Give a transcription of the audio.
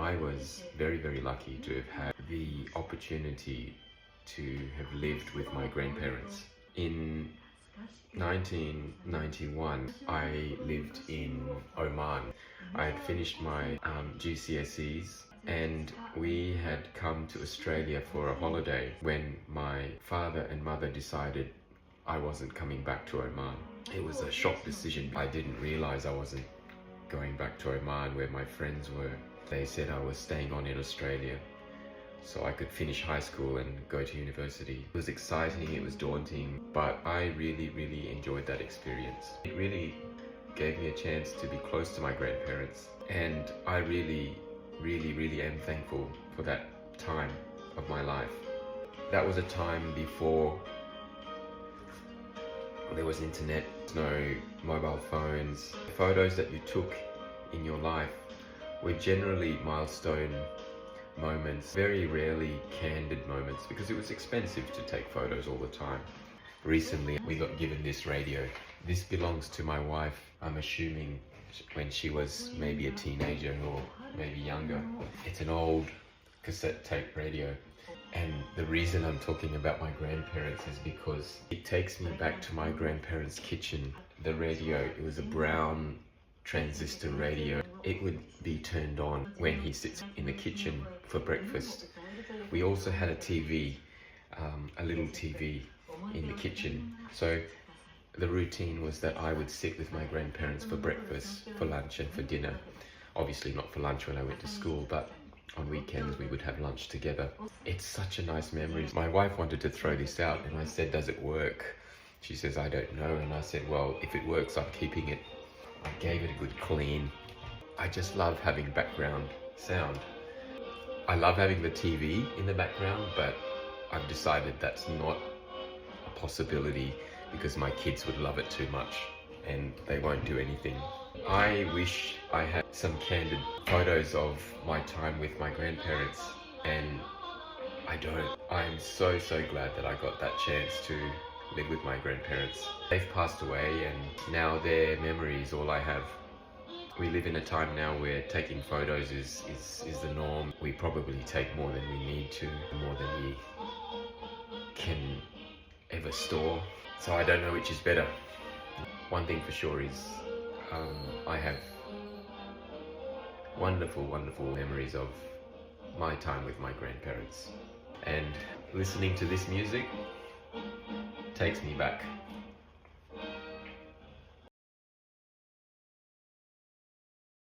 I was very, very lucky to have had the opportunity to have lived with my grandparents. In 1991, I lived in Oman. I had finished my GCSEs and we had come to Australia for a holiday when my father and mother decided I wasn't coming back to Oman. It was a shock decision. I didn't realize I wasn't going back to Oman where my friends were. They said I was staying on in Australia so I could finish high school and go to university. It was exciting, it was daunting, but I really, really enjoyed that experience. It really gave me a chance to be close to my grandparents, and I really, really, really am thankful for that time of my life. That was a time before there was internet, no mobile phones. The photos that you took in your life were generally milestone moments, very rarely candid moments, because it was expensive to take photos all the time. Recently, we got given this radio. This belongs to my wife, I'm assuming when she was maybe a teenager or maybe younger. It's an old cassette tape radio. And the reason I'm talking about my grandparents is because it takes me back to my grandparents' kitchen. The radio, it was a brown transistor radio. It would be turned on when he sits in the kitchen for breakfast. We also had a TV, a little TV in the kitchen. So the routine was that I would sit with my grandparents for breakfast, for lunch and for dinner. Obviously not for lunch when I went to school, but on weekends we would have lunch together. It's such a nice memory. My wife wanted to throw this out and I said, does it work? She says, I don't know. And I said, well, if it works, I'm keeping it. I gave it a good clean. I just love having background sound. I love having the TV in the background, but I've decided that's not a possibility because my kids would love it too much and they won't do anything. I wish I had some candid photos of my time with my grandparents, and I don't. I'm so glad that I got that chance to live with my grandparents. They've passed away and now their memory is all I have. We live in a time now where taking photos is the norm. We probably take more than we need to, more than we can ever store. So I don't know which is better. One thing for sure is I have wonderful memories of my time with my grandparents. And listening to this music takes me back.